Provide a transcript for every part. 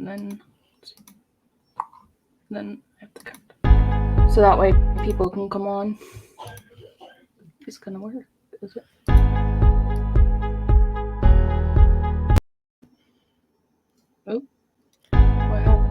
and then I have to cut. So that way people can come on. It's gonna work, is it? Oh, wow.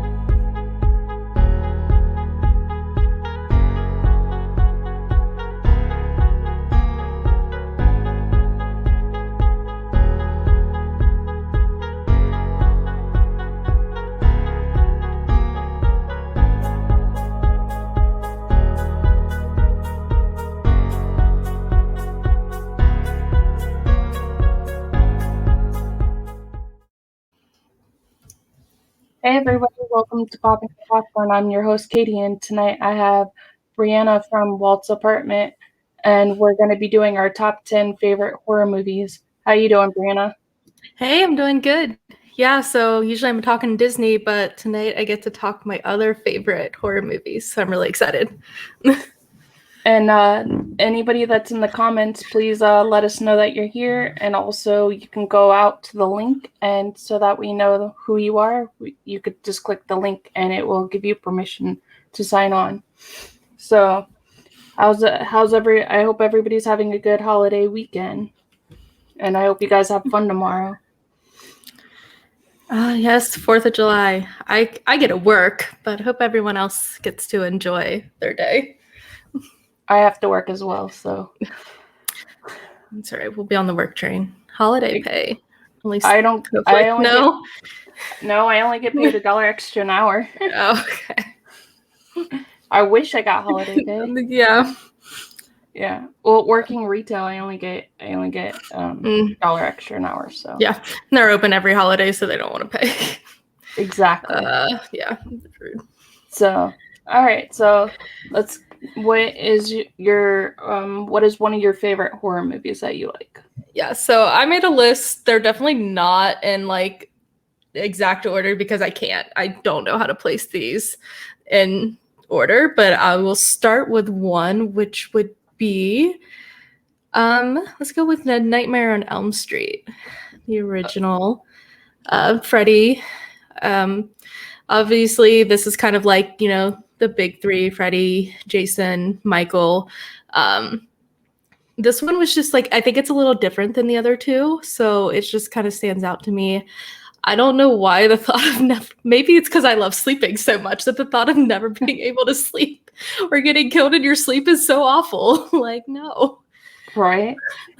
Hey everybody, welcome to Popping Popcorn. I'm your host Katie, and tonight I have Brianna from Walt's apartment, and we're going to be doing our top 10 favorite horror movies. How you doing, Brianna? Hey, I'm doing good. Yeah, so usually I'm talking Disney, but tonight I get to talk my other favorite horror movies, so I'm really excited. And anybody that's in the comments, please let us know that you're here, and also you can go out to the link, and so that we know who you are, you could just click the link and it will give you permission to sign on. So I hope everybody's having a good holiday weekend, and I hope you guys have fun tomorrow. Yes, 4th of July. I get to work, but I hope everyone else gets to enjoy their day. I have to work as well, so that's all right. We'll be on the work train. Holiday pay. At least I only get paid $1 extra an hour. Oh, okay. I wish I got holiday pay. Yeah. Well, working retail, I only get $1 extra an hour. So yeah, and they're open every holiday, so they don't want to pay. Exactly. Yeah. So, all right. So what is one of your favorite horror movies that you like? Yeah. So I made a list. They're definitely not in like exact order because I don't know how to place these in order, but I will start with one, which would be let's go with The Nightmare on Elm Street, the original Freddy. Obviously this is kind of like, the big three: Freddy, Jason, Michael. This one was just like, I think it's a little different than the other two, so it just kind of stands out to me. I don't know why the thought of maybe it's because I love sleeping so much that the thought of never being able to sleep or getting killed in your sleep is so awful. Like, no. Right?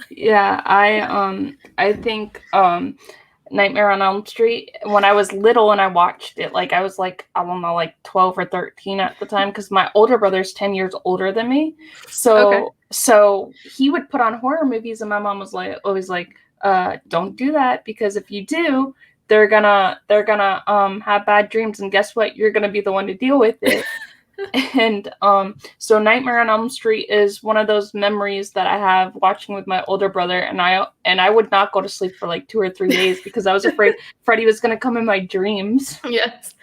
Yeah, I think Nightmare on Elm Street, when I was little and I watched it, like I was like, I don't know, like 12 or 13 at the time, because my older brother's 10 years older than me. So he would put on horror movies, and my mom was like, always like, don't do that, because if you do, they're gonna have bad dreams, and guess what? You're gonna be the one to deal with it. And so Nightmare on Elm Street is one of those memories that I have watching with my older brother, and I would not go to sleep for like 2 or 3 days because I was afraid Freddy was gonna come in my dreams. Yes.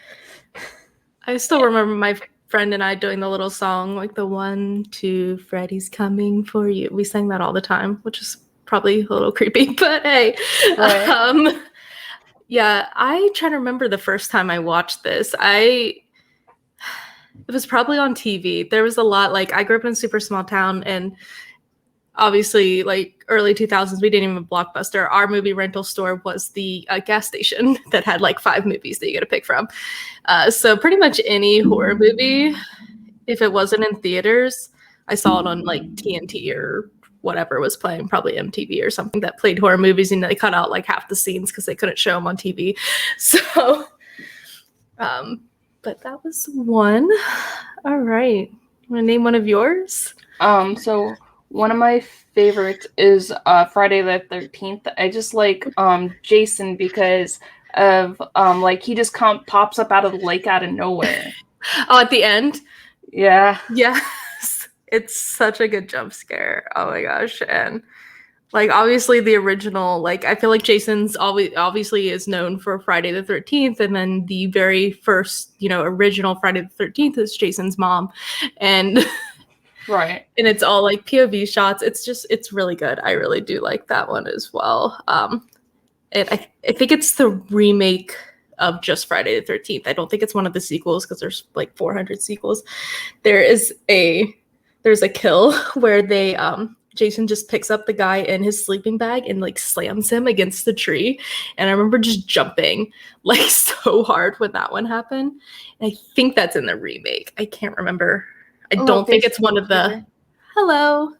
I still remember my friend and I doing the little song, like the 1, 2, Freddy's coming for you. We sang that all the time, which is probably a little creepy, but hey. Right. Yeah, I try to remember the first time I watched this. It was probably on TV. There was a lot, like, I grew up in a super small town, and obviously, like, early 2000s, we didn't even have a Blockbuster. Our movie rental store was the gas station that had, like, 5 movies that you get to pick from. So pretty much any horror movie, if it wasn't in theaters, I saw it on, like, TNT or whatever was playing, probably MTV or something that played horror movies, and they cut out, like, half the scenes because they couldn't show them on TV. So, but that was one. All right. Want to name one of yours? So one of my favorites is Friday the 13th. I just like Jason because of like he just pops up out of the lake out of nowhere. Oh, at the end? Yeah. Yes. It's such a good jump scare. Oh my gosh. And like, obviously the original, like, I feel like Jason's obviously is known for Friday the 13th. And then the very first, original Friday the 13th is Jason's mom. And right. And it's all like POV shots. It's really good. I really do like that one as well. And I think it's the remake of just Friday the 13th. I don't think it's one of the sequels because there's like 400 sequels. There's a kill where they Jason just picks up the guy in his sleeping bag and like slams him against the tree. And I remember just jumping like so hard when that one happened. And I think that's in the remake. I can't remember. I don't think it's one of the. Hello.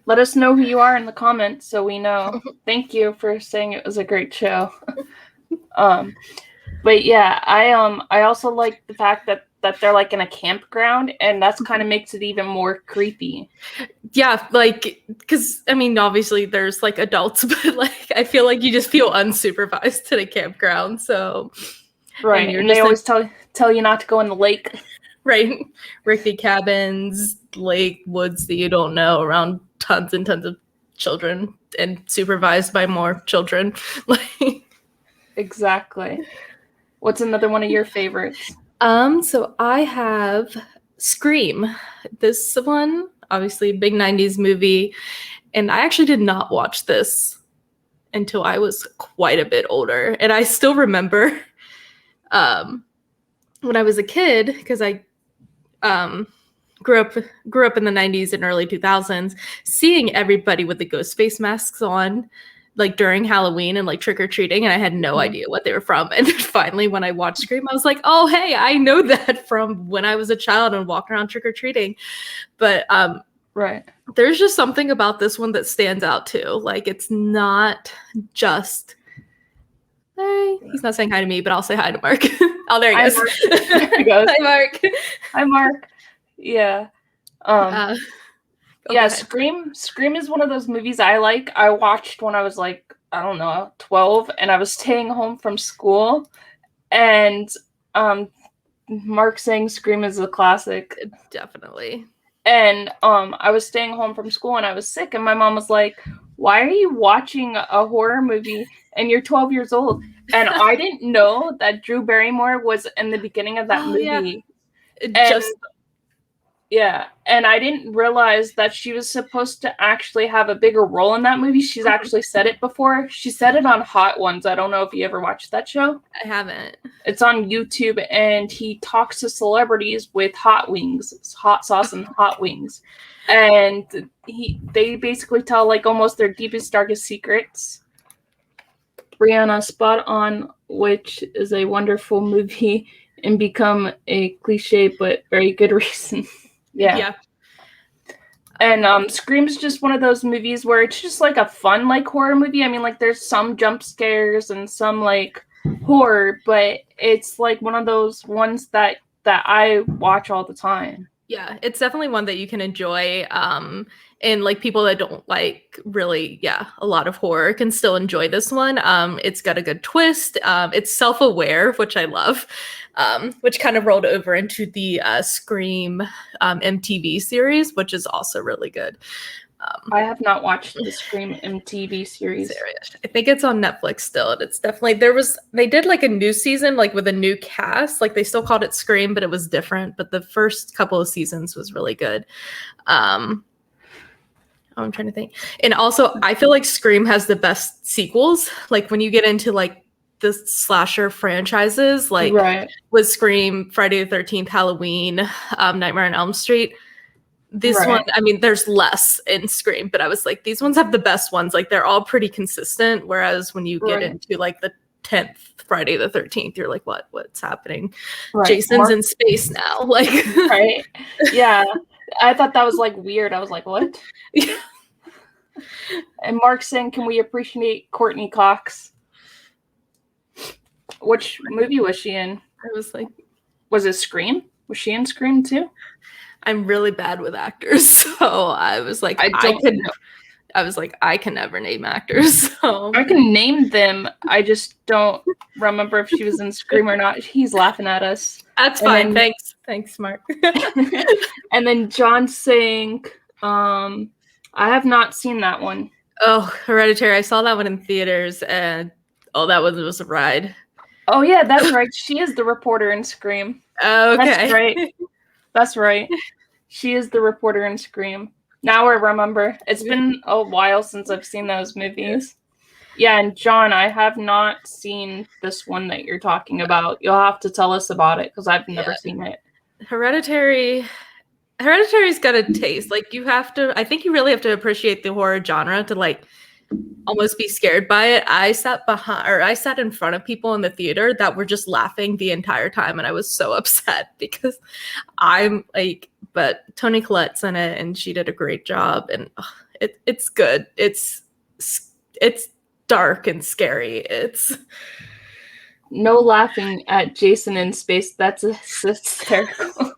Let us know who you are in the comments so we know. Thank you for saying it was a great show. But yeah, I also like the fact that they're like in a campground, and that's kind of makes it even more creepy. Yeah, like, because I mean, obviously there's like adults, but like I feel like you just feel unsupervised at a campground. So right, and they always tell you not to go in the lake. Right, rickety cabins, lake, woods that you don't know, around tons and tons of children, and supervised by more children. Like, exactly. What's another one of your favorites? So I have Scream. This one, obviously, big 90s movie. And I actually did not watch this until I was quite a bit older. And I still remember when I was a kid, because I grew up in the 90s and early 2000s, seeing everybody with the ghost face masks on, like during Halloween and like trick-or-treating, and I had no idea what they were from. And then finally when I watched Scream, I was like, oh hey, I know that from when I was a child and walking around trick-or-treating. But right, there's just something about this one that stands out too. Like, it's not just, hey, he's not saying hi to me, but I'll say hi to Mark. Oh, there he goes. There he goes. Hi, Mark. Hi, Mark. Yeah. Yeah, Scream is one of those movies I like. I watched when I was like, I don't know, 12, and I was staying home from school, and Mark saying Scream is a classic. Definitely. And I was staying home from school and I was sick, and my mom was like, why are you watching a horror movie and you're 12 years old? And I didn't know that Drew Barrymore was in the beginning of that movie. Yeah. And I didn't realize that she was supposed to actually have a bigger role in that movie. She's actually said it before. She said it on Hot Ones. I don't know if you ever watched that show. I haven't. It's on YouTube, and he talks to celebrities with hot wings, hot sauce and hot wings. And they basically tell like almost their deepest, darkest secrets. Brianna, spot on, which is a wonderful movie and become a cliche, but very good reason. Yeah. And Scream's just one of those movies where it's just like a fun like horror movie. I mean, like there's some jump scares and some like horror, but it's like one of those ones that I watch all the time. Yeah, it's definitely one that you can enjoy. And like people that don't like really, a lot of horror can still enjoy this one. It's got a good twist. It's self-aware, which I love, which kind of rolled over into the Scream MTV series, which is also really good. I have not watched the Scream MTV series. I think it's on Netflix still. And it's definitely, they did like a new season, like with a new cast, like they still called it Scream, but it was different. But the first couple of seasons was really good. I'm trying to think. And also I feel like Scream has the best sequels. Like when you get into like the slasher franchises, like with Scream, Friday the 13th, Halloween, Nightmare on Elm Street. This one, I mean, there's less in Scream, but I was like, these ones have the best ones. Like, they're all pretty consistent. Whereas when you get into like the 10th Friday the 13th, you're like, what's happening? Jason's in space now. Like, yeah. I thought that was like weird. I was like, what? And Mark saying, can we appreciate Courtney Cox? Which movie was she in? I was like, was it Scream? Was she in Scream too? I'm really bad with actors, so I was like, I can never name actors. So I can name them. I just don't remember if she was in Scream or not. He's laughing at us. That's fine. Thanks, Mark. And then John saying, I have not seen that one. Oh, Hereditary. I saw that one in theaters, and that one was a ride. Oh yeah, that's right. She is the reporter in Scream. Oh, okay. That's right. That's right. She is the reporter in Scream. Now I remember. It's been a while since I've seen those movies. Yeah, and John, I have not seen this one that you're talking about. You'll have to tell us about it because I've never seen it. Hereditary's got a taste. Like I think you really have to appreciate the horror genre to like almost be scared by it. I sat in front of people in the theater that were just laughing the entire time, and I was so upset because I'm like, but Toni Collette's in it, and she did a great job, and it's good. It's dark and scary. It's no laughing at Jason in space. That's hysterical.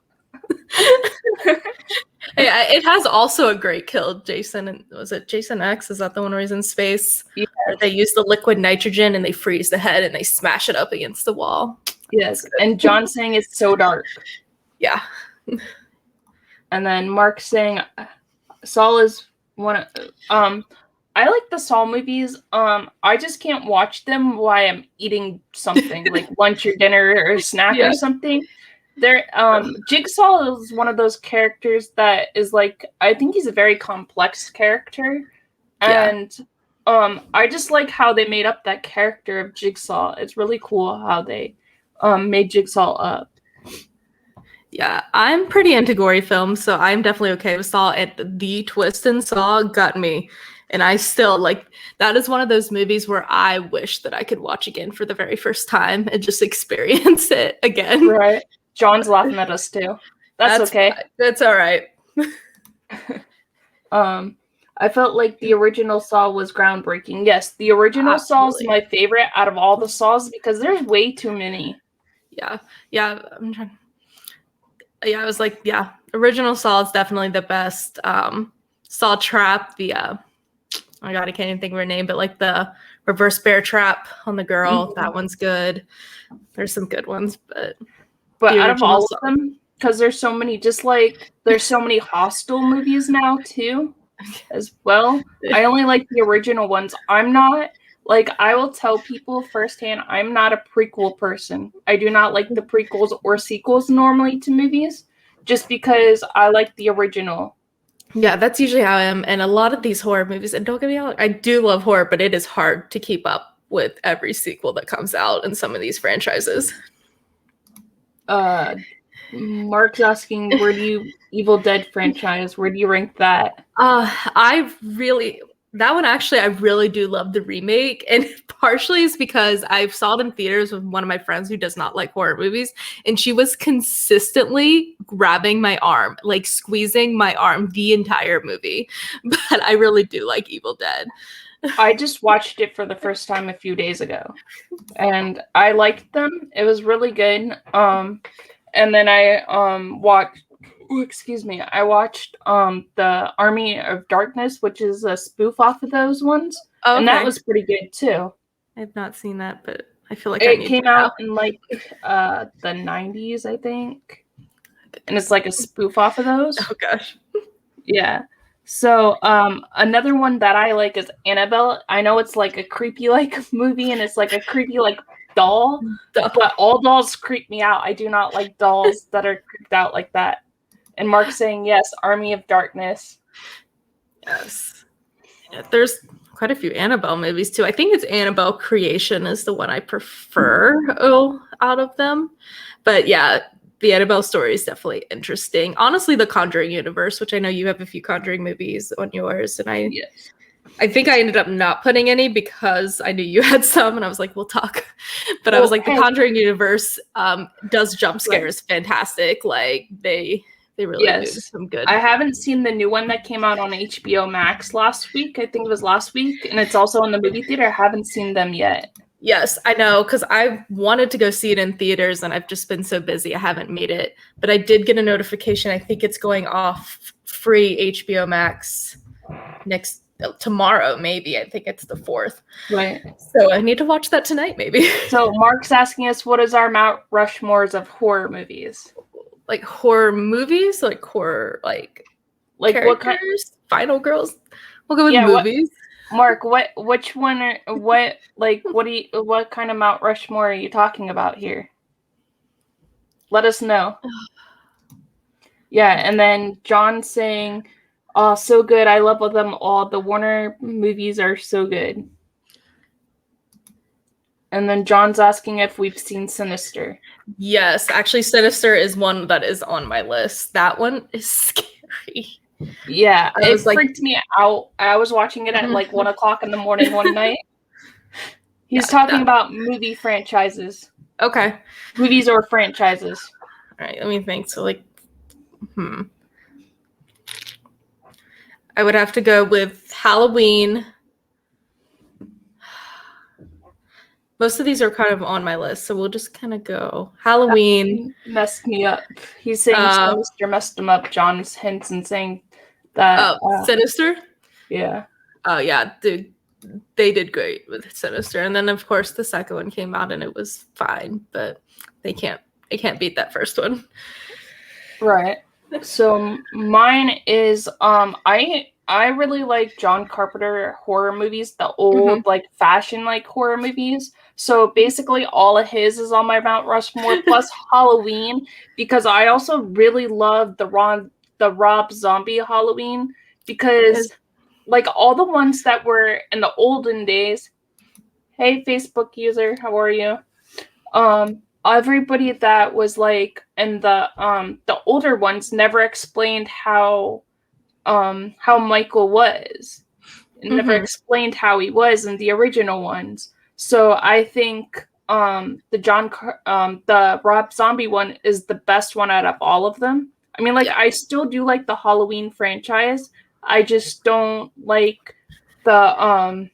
It has also a great kill. Jason, was it Jason X? Is that the one where he's in space? Yeah. They use the liquid nitrogen and they freeze the head and they smash it up against the wall. Yes, and John saying it's so dark. Yeah. And then Mark saying Saw is one of I like the Saw movies. I just can't watch them while I'm eating something like lunch or dinner or a snack or something. Jigsaw is one of those characters that is like, I think he's a very complex character, and I just like how they made up that character of Jigsaw. It's really cool how they made Jigsaw up. Yeah, I'm pretty into gory films, so I'm definitely okay with Saw. And the twist in Saw got me, and I still like that is one of those movies where I wish that I could watch again for the very first time and just experience it again. Right. John's laughing at us too. That's okay. Fine. That's all right. I felt like the original Saw was groundbreaking. Yes, the original Saw is my favorite out of all the Saws because there's way too many. Yeah. I'm trying. Yeah, I was like, original Saw is definitely the best. Saw Trap, oh my god, I can't even think of her name, but like the reverse bear trap on the girl, that one's good. There's some good ones, but out of all of them, because there's so many, just like there's so many Hostel movies now too, as well. I only like the original ones. I'm not like, I will tell people firsthand, I'm not a prequel person. I do not like the prequels or sequels normally to movies, just because I like the original. Yeah, that's usually how I am. And a lot of these horror movies, and don't get me wrong, I do love horror, but it is hard to keep up with every sequel that comes out in some of these franchises. Mark's asking, where do you Evil Dead franchise? Where do you rank that? That one actually, I really do love the remake, and partially is because I saw it in theaters with one of my friends who does not like horror movies, and she was consistently grabbing my arm, like squeezing my arm the entire movie. But I really do like Evil Dead. I just watched it for the first time a few days ago, and I liked them. It was really good. And then I watched the Army of Darkness, which is a spoof off of those ones. Oh, okay. And that was pretty good too. I've not seen that, but I feel like it came out in like the 90s, I think. And it's like a spoof off of those. Oh gosh. Yeah. So another one that I like is Annabelle. I know it's like a creepy like movie, and it's like a creepy like doll, but all dolls creep me out. I do not like dolls that are creeped out like that. And Mark's saying yes, Army of Darkness. Yes. Yeah, there's quite a few Annabelle movies too. I think it's Annabelle Creation is the one I prefer out of them. But yeah, the Annabelle story is definitely interesting. Honestly, the Conjuring universe, which I know you have a few Conjuring movies on yours, and I think I ended up not putting any because I knew you had some, and I was like, we'll talk. But I was like, the Conjuring universe does jump scares fantastic. Like they really do some good. I haven't seen the new one that came out on HBO Max last week. I think it was last week, and it's also in the movie theater. I haven't seen them yet. Yes, I know, because I wanted to go see it in theaters, and I've just been so busy I haven't made it. But I did get a notification. I think it's going off free HBO Max tomorrow, maybe. I think it's the 4th. Right. So I need to watch that tonight, maybe. So Mark's asking us, what is our Mount Rushmores of horror movies? Like horror movies? Like horror, like what kind? Final Girls? We'll go with movies. Mark, what kind of Mount Rushmore are you talking about here? Let us know. Yeah, and then John saying, "Oh, so good. I love them all. The Warner movies are so good." And then John's asking if we've seen Sinister. Yes, actually, Sinister is one that is on my list. That one is scary. Yeah, it freaked me out. I was watching it at like 1 o'clock in the morning one night. He's talking about movie franchises. Okay. Movies or franchises. All right, let me think. So, like, I would have to go with Halloween. Most of these are kind of on my list, so we'll just kind of go. Halloween. That messed me up. He's saying Sinister messed him up. John's hints and saying that. Sinister? Yeah. Oh, yeah, dude. They did great with Sinister. And then, of course, the second one came out and it was fine, but they can't beat that first one. Right. So mine is I really like John Carpenter horror movies, the old like fashion like horror movies. So basically all of his is on my Mount Rushmore plus Halloween, because I also really love the Rob Zombie Halloween, because like all the ones that were in the olden days. Hey Facebook user, how are you? Everybody that was like in the older ones never explained how Michael was. It never explained how he was in the original ones. So I think the Rob Zombie one is the best one out of all of them. I mean, like, I still do like the Halloween franchise. I just don't like the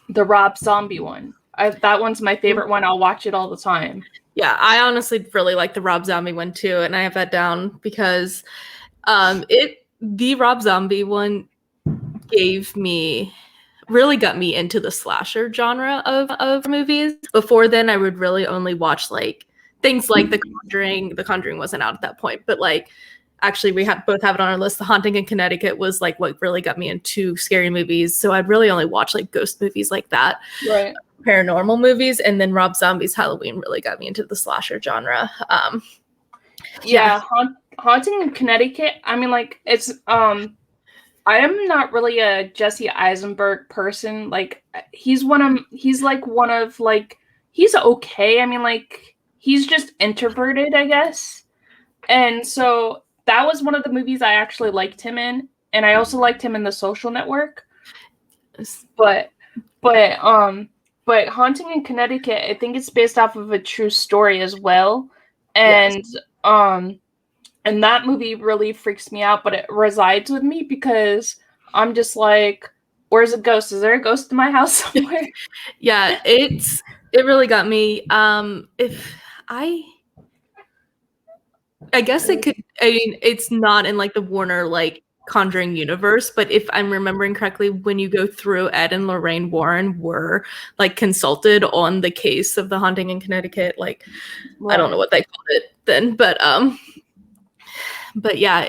Rob Zombie one. That one's my favorite one. I'll watch it all the time. Yeah, I honestly really like the Rob Zombie one too, and I have that down because the Rob Zombie one really got me into the slasher genre of movies. Before then, I would really only watch like things like The Conjuring. The Conjuring wasn't out at that point, but like actually we both have it on our list. The Haunting in Connecticut was like what really got me into scary movies. So I'd really only watch like ghost movies like that. Right. Paranormal movies, and then Rob Zombie's Halloween really got me into the slasher genre. Haunting in Connecticut. I mean, like, it's I am not really a Jesse Eisenberg person. Like, he's okay. I mean, like, he's just introverted, I guess. And so that was one of the movies I actually liked him in, and I also liked him in The Social Network. But Haunting in Connecticut, I think it's based off of a true story as well. And and that movie really freaks me out, but it resides with me because I'm just like, where's a ghost? Is there a ghost in my house somewhere? Yeah, it really got me. I guess it could, I mean, it's not in like the Warner like Conjuring universe, but if I'm remembering correctly, when you go through, Ed and Lorraine Warren were like consulted on the case of the Haunting in Connecticut. Like, right. I don't know what they called it then, but yeah,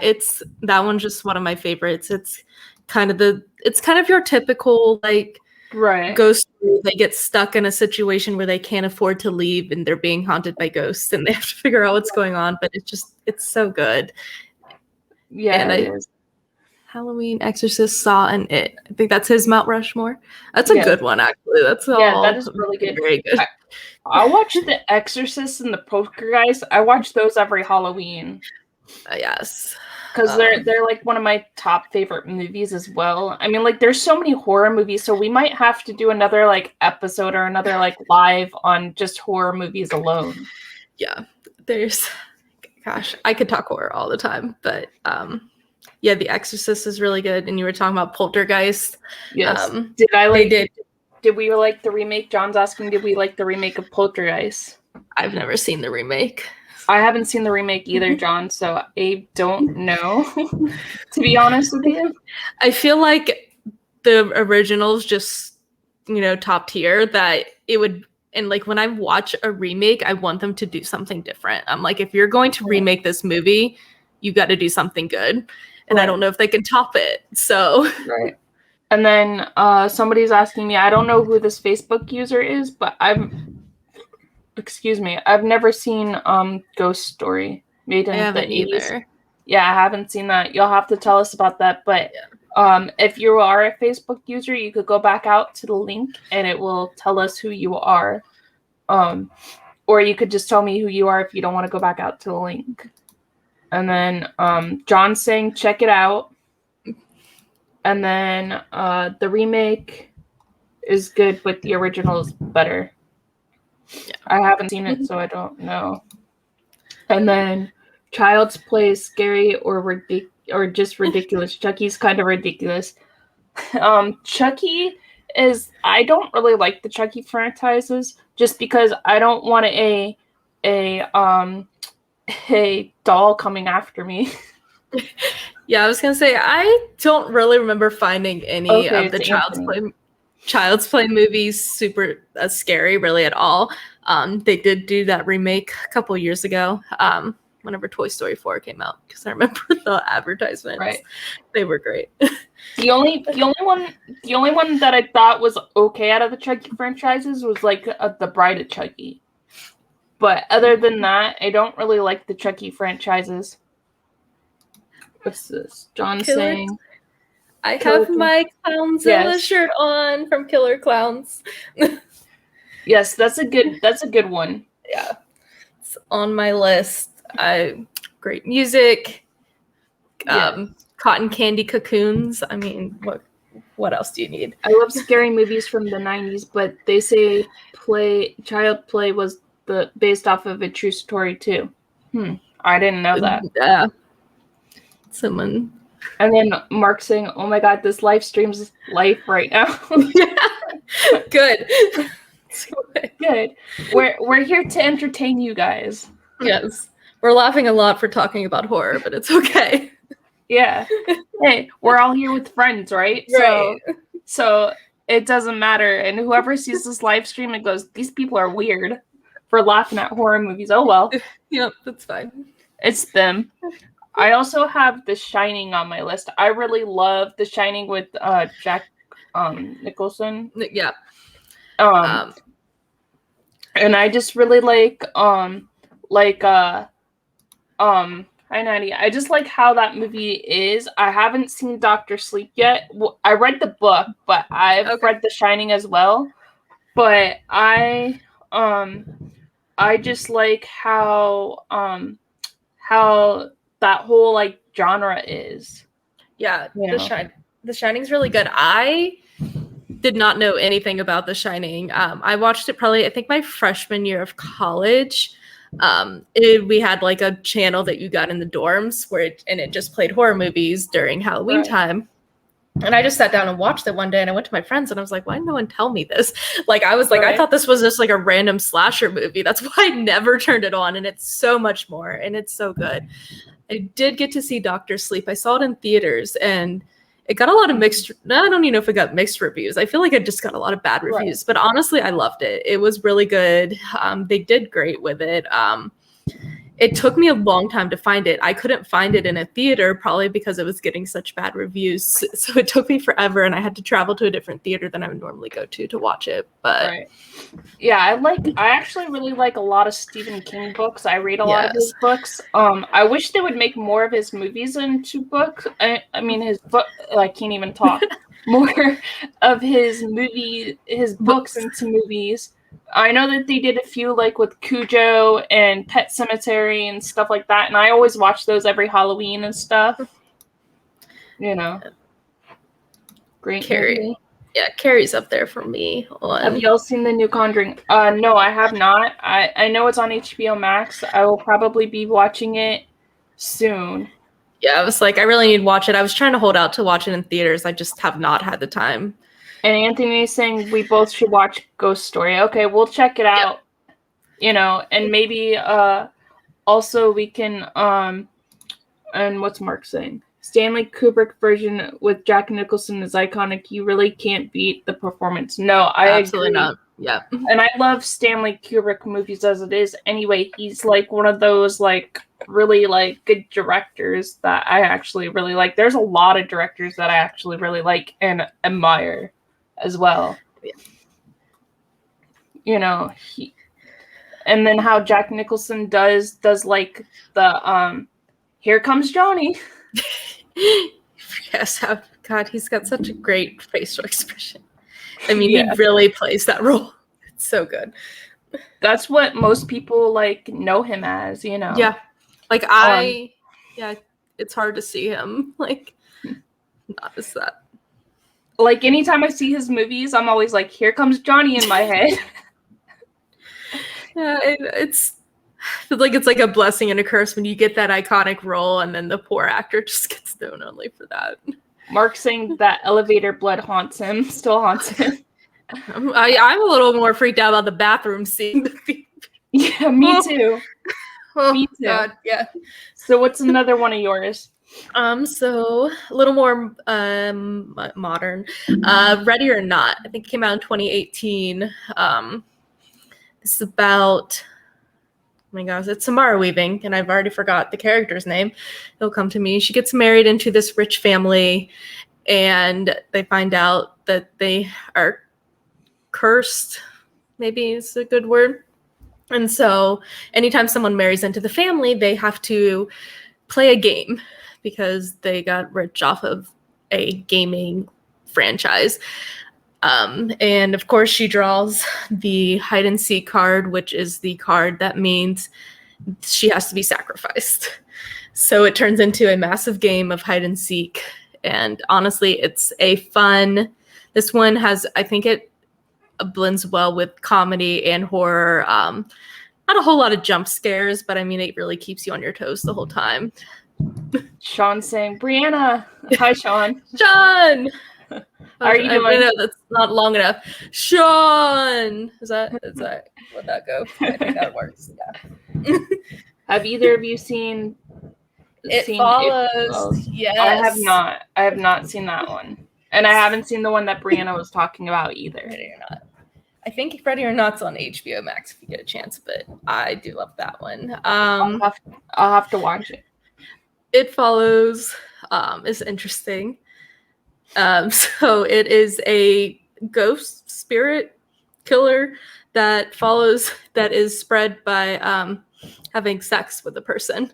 that one's just one of my favorites. It's kind of your typical like right ghost. They get stuck in a situation where they can't afford to leave and they're being haunted by ghosts and they have to figure out what's going on, but it's so good. Yeah, and it is. Halloween, Exorcist, Saw, and It. I think that's his Mount Rushmore. That's a good one, actually. That's that is really good. Very good. I watched The Exorcist and the Poltergeist. I watch those every Halloween. Yes. Because they're like one of my top favorite movies as well. I mean, like, there's so many horror movies, so we might have to do another like episode or another like live on just horror movies alone. Yeah. Gosh, I could talk horror all the time, but yeah, The Exorcist is really good, and you were talking about Poltergeist. Yes. Did we like the remake? John's asking, did we like the remake of Poltergeist? I've never seen the remake. I haven't seen the remake either, John, so I don't know, to be honest with you. I feel like the original's just, top tier, that it would, and like when I watch a remake, I want them to do something different. I'm like, if you're going to remake this movie, you got to do something good. And I don't know if they can top it. So right. And then somebody's asking me, I don't know who this Facebook user is, but I've never seen Ghost Story made in the 80s. Either. Yeah, I haven't seen that. You'll have to tell us about that. But if you are a Facebook user, you could go back out to the link and it will tell us who you are. Or you could just tell me who you are if you don't want to go back out to the link. And then John's saying check it out. And then the remake is good, but the original is better. Yeah. I haven't seen it, so I don't know. And then Child's Play is scary or just ridiculous. Chucky's kind of ridiculous. Chucky is, I don't really like the Chucky franchises just because I don't want a doll coming after me. Yeah, I was gonna say I don't really remember finding any of the Child's Play movies super scary really at all. They did do that remake a couple years ago, whenever Toy Story 4 came out, because I remember the advertisements. Right. They were great. The only one that I thought was okay out of the Chucky franchises was like the Bride of Chucky. But other than that, I don't really like the Chucky franchises. What's this? John saying, I have my Clownzilla shirt on from Killer Clowns. Yes, that's a good one. Yeah. It's on my list. Great music. Cotton candy cocoons. I mean, what else do you need? I love scary movies from the 90s, but they say Child Play was based off of a true story too. I didn't know that. Yeah. Someone. And then Mark saying, "Oh my God, this live stream's life right now." Good. Good. We're here to entertain you guys. Yes. We're laughing a lot for talking about horror, but it's okay. Yeah. Hey, we're all here with friends, right? Right. So it doesn't matter. And whoever sees this live stream and goes, "These people are weird for laughing at horror movies." Oh well. Yep, that's fine. It's them. I also have The Shining on my list. I really love The Shining with Jack Nicholson. Yeah. And I just really like hi Natty. I just like how that movie is. I haven't seen Doctor Sleep yet. Well, I read the book, but I've read The Shining as well. But I just like how that whole like genre is. Yeah, The Shining's really good. I did not know anything about The Shining. I watched it probably, I think, my freshman year of college. We had like a channel that you got in the dorms and it just played horror movies during Halloween time. And I just sat down and watched it one day, and I went to my friends and I was like, why didn't no one tell me this? Like, I was like, I thought this was just like a random slasher movie. That's why I never turned it on. And it's so much more, and it's so good. I did get to see Dr. Sleep. I saw it in theaters, and it got a lot of mixed. I don't even know if it got mixed reviews. I feel like it just got a lot of bad reviews, but honestly, I loved it. It was really good. They did great with it. It took me a long time to find it. I couldn't find it in a theater, probably because it was getting such bad reviews. So it took me forever, and I had to travel to a different theater than I would normally go to watch it. But yeah, I actually really like a lot of Stephen King books. I read a lot of his books. I wish they would make more of his movies into books. I mean, his book. I can't even talk. More of his books into movies. I know that they did a few like with Cujo and Pet Sematary and stuff like that, and I always watch those every Halloween and stuff. You know, great Carrie. Yeah, Carrie's up there for me. Have y'all seen the new Conjuring? No, I have not. I know it's on HBO Max. I will probably be watching it soon. Yeah, I was like, I really need to watch it. I was trying to hold out to watch it in theaters. I just have not had the time. And Anthony's saying we both should watch Ghost Story. Okay, we'll check it out. Yep. You know, and maybe also we can and what's Mark saying? Stanley Kubrick version with Jack Nicholson is iconic. You really can't beat the performance. No, I absolutely agree. Not. Yeah. And I love Stanley Kubrick movies as it is. Anyway, he's like one of those like really like good directors that I actually really like. There's a lot of directors that I actually really like and admire as well. Yeah. You know, and then how Jack Nicholson does like the Here Comes Johnny. Yes, God, he's got such a great facial expression. I mean, he really plays that role. It's so good. That's what most people like know him as, you know. Yeah. Like it's hard to see him like not as that. Like anytime I see his movies, I'm always like, here comes Johnny in my head. Yeah, it's I feel like it's like a blessing and a curse when you get that iconic role and then the poor actor just gets known only for that. Mark saying that elevator blood haunts him, still haunts him. I'm a little more freaked out about the bathroom scene. Yeah, me too. Me too. God, yeah. So what's another one of yours? So a little more modern. Ready or Not. I think it came out in 2018. It's about, oh my gosh, it's Samara Weaving, and I've already forgot the character's name. It'll come to me. She gets married into this rich family, and they find out that they are cursed. Maybe it's a good word. And so anytime someone marries into the family, they have to play a game because they got rich off of a gaming franchise. And of course, she draws the hide and seek card, which is the card that means she has to be sacrificed. So it turns into a massive game of hide and seek. And honestly, it's a fun. This one has, I think it blends well with comedy and horror. Not a whole lot of jump scares, but I mean, it really keeps you on your toes the whole time. Sean saying, Brianna. Hi, Sean. Sean! How are you doing? No, that's not long enough. Sean! Is that let that go? I think that works. Yeah. Have either of you seen It Follows? Yes. I have not seen that one. And I haven't seen the one that Brianna was talking about either. Ready or Not. I think Ready or Not's on HBO Max if you get a chance, but I do love that one. I'll have to watch it. It Follows is interesting. So it is a ghost spirit killer that is spread by having sex with a person.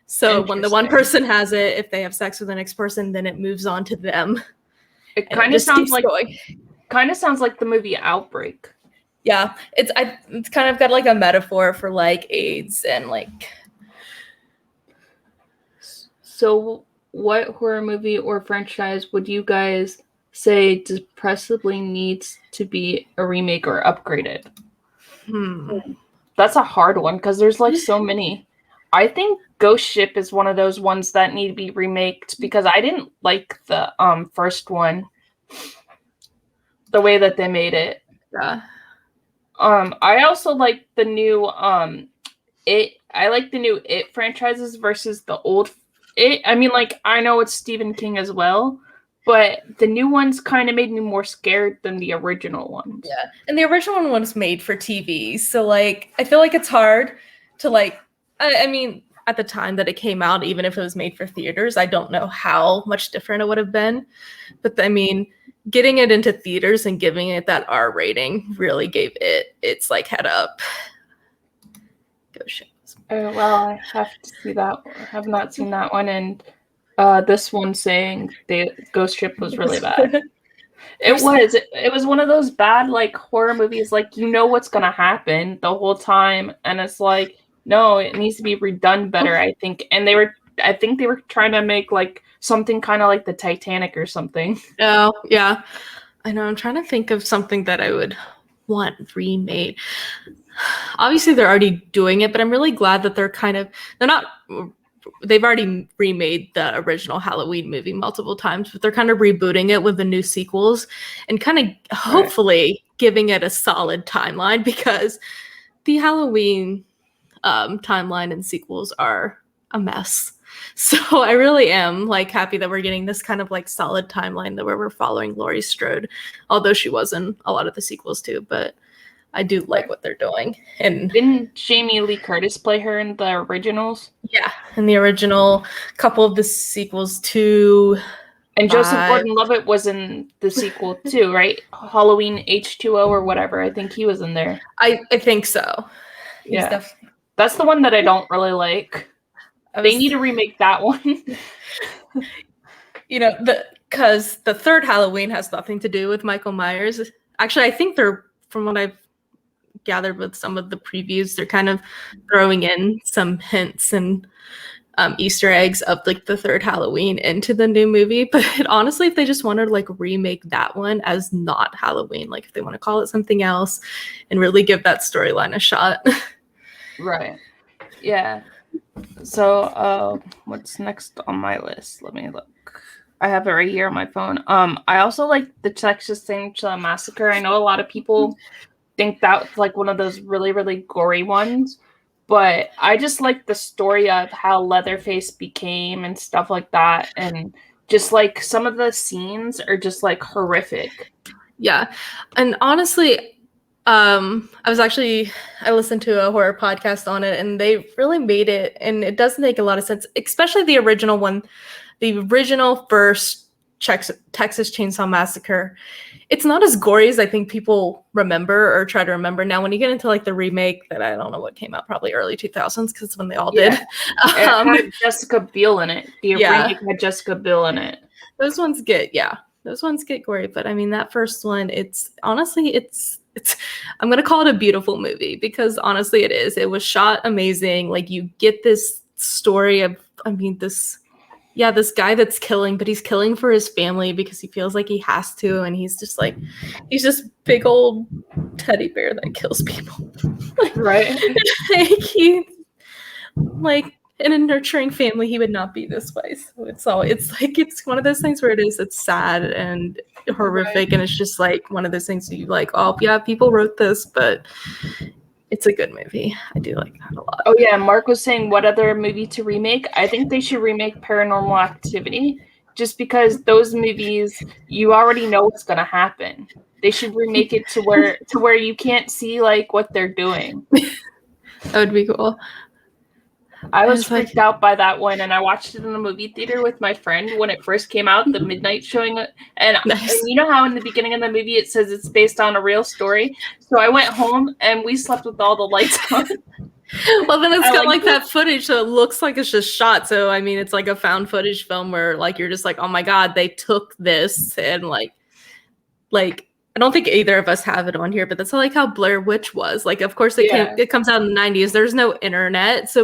So when the one person has it, if they have sex with the next person, then it moves on to them. It kind of sounds like the movie Outbreak. Yeah, it's kind of got like a metaphor for like AIDS and like. So what horror movie or franchise would you guys say desperately needs to be a remake or upgraded? That's a hard one because there's like so many. I think Ghost Ship is one of those ones that need to be remaked because I didn't like the first one. The way that they made it. Yeah. I also like the new It. I like the new It franchises versus the old It. I mean, like, I know it's Stephen King as well, but the new ones kind of made me more scared than the original ones. Yeah, and the original one was made for TV, so like I feel like it's hard to like. I mean, at the time that it came out, even if it was made for theaters, I don't know how much different it would have been. But I mean, getting it into theaters and giving it that R rating really gave it its like head up. Ghost Ship. Well, I have to see that. I have not seen that one, and this one saying the Ghost Ship was really bad. It was one of those bad like horror movies. Like you know what's gonna happen the whole time, and it's like no, it needs to be redone better. I think, and I think they were trying to make like something kind of like the Titanic or something. Oh yeah, I know. I'm trying to think of something that I would want remade. Obviously, they're already doing it, but I'm really glad that they've already remade the original Halloween movie multiple times, but they're kind of rebooting it with the new sequels and kind of hopefully giving it a solid timeline because the Halloween timeline and sequels are a mess. So I really am like happy that we're getting this kind of like solid timeline where we're following Laurie Strode, although she was in a lot of the sequels too, but I do like what they're doing. And didn't Jamie Lee Curtis play her in the originals? Yeah, in the original, couple of the sequels too. And Joseph Gordon-Levitt was in the sequel too, right? Halloween H2O or whatever. I think he was in there. I think so. Yeah. That's the one that I don't really like. They need to remake that one. You know, because the third Halloween has nothing to do with Michael Myers. Actually, I think they're, from what I've gathered with some of the previews, they're kind of throwing in some hints and Easter eggs of like the third Halloween into the new movie. But honestly, if they just wanted to like remake that one as not Halloween, like if they want to call it something else and really give that storyline a shot. Right. Yeah. So what's next on my list? Let me look. I have it right here on my phone. I also like the Texas Chainsaw Massacre. I know a lot of people think that's like one of those really, really gory ones. But I just like the story of how Leatherface became and stuff like that. And just like some of the scenes are just like horrific. Yeah. And honestly, I listened to a horror podcast on it, and they really made it, and it does make a lot of sense, especially the original one, the original first Texas Chainsaw Massacre. It's not as gory as I think people remember or try to remember. Now, when you get into like the remake that I don't know what came out, probably early 2000s, because when they all did. It had Jessica Biel in it. The remake had Jessica Biel in it. Those ones get gory, but I mean that first one, it's honestly I'm gonna call it a beautiful movie, because honestly it is. It was shot amazing. Like, you get this story of, this guy that's killing, but he's killing for his family because he feels like he has to, and he's just big old teddy bear that kills people. Right. Like in a nurturing family, he would not be this way. So it's one of those things where it's sad and horrific, right. And it's just like one of those things you like, oh yeah, people wrote this, but it's a good movie. I do like that a lot. Oh yeah, Mark was saying what other movie to remake. I think they should remake Paranormal Activity, just because those movies, you already know what's gonna happen. They should remake it to where you can't see like what they're doing. That would be cool. I was freaked out by that one, and I watched it in the movie theater with my friend when it first came out, the midnight showing. And you know how in the beginning of the movie it says it's based on a real story? So I went home and we slept with all the lights on. Well, then it's got like that footage, so it looks like it's just shot. So I mean, it's like a found footage film where like you're just like, oh my god, they took this, and like I don't think either of us have it on here, but that's like how Blair Witch was. Like, of course, it comes out in the 90s. There's no internet. So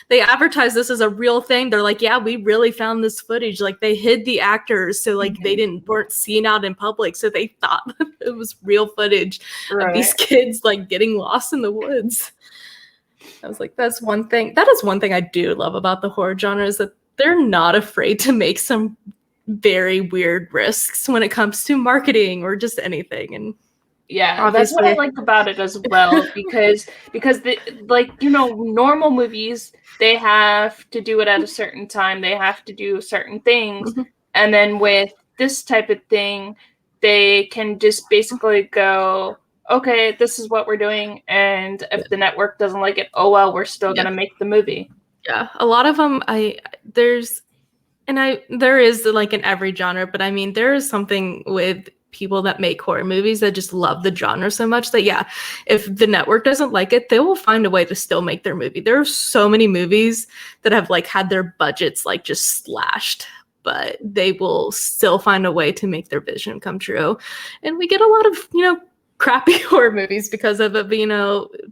they advertise this as a real thing. They're like, yeah, we really found this footage. Like, they hid the actors. So, like, they weren't seen out in public. So they thought it was real footage of these kids, like, getting lost in the woods. I was like, that's one thing. That is one thing I do love about the horror genre, is that they're not afraid to make some very weird risks when it comes to marketing or just anything. And yeah, that's what I like about it as well, because the, like, you know, normal movies, they have to do it at a certain time, they have to do certain things, and then with this type of thing, they can just basically go, okay, this is what we're doing, and if the network doesn't like it, oh well, we're still gonna make the movie. Yeah, a lot of them, there is like in every genre, but I mean, there is something with people that make horror movies that just love the genre so much that, yeah, if the network doesn't like it, they will find a way to still make their movie. There are so many movies that have like had their budgets like just slashed, but they will still find a way to make their vision come true. And we get a lot of, crappy horror movies because of it.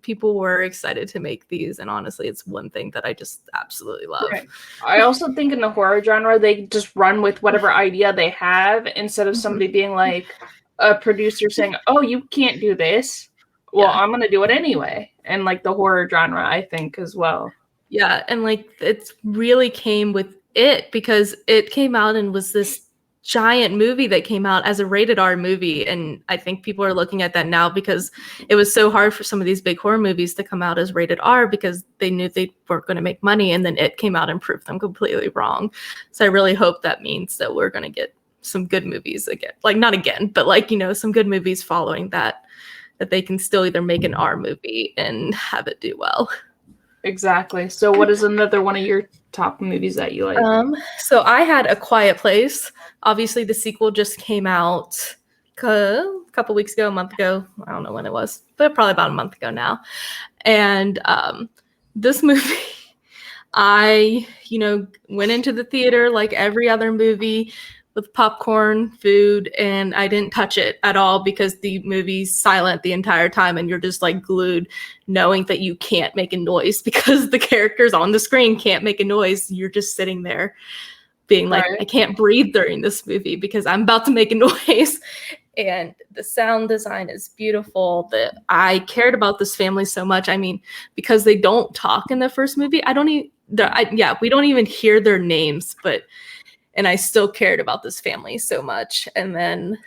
People were excited to make these, and honestly, it's one thing that I just absolutely love. Right. I also think in the horror genre, they just run with whatever idea they have, instead of somebody being like a producer saying, oh, you can't do this, well, I'm gonna do it anyway. And like the horror genre, I think, as well. Yeah, and like it really came with it, because it came out and was this giant movie that came out as a rated R movie, and I think people are looking at that now because it was so hard for some of these big horror movies to come out as rated R because they knew they weren't going to make money, and then it came out and proved them completely wrong. So I really hope that means that we're going to get some good movies again, like not again, but like, some good movies following that they can still either make an R movie and have it do well. Exactly. So what is another one of your top movies that you like? So I had A Quiet Place. Obviously, the sequel just came out a couple weeks ago, a month ago. I don't know when it was, but probably about a month ago now. And this movie, I, went into the theater like every other movie, with popcorn, food, and I didn't touch it at all because the movie's silent the entire time and you're just like glued knowing that you can't make a noise because the characters on the screen can't make a noise. You're just sitting there being like, I can't breathe during this movie because I'm about to make a noise. And the sound design is beautiful. That I cared about this family so much. I mean, because they don't talk in the first movie, we don't even hear their names, and I still cared about this family so much. And then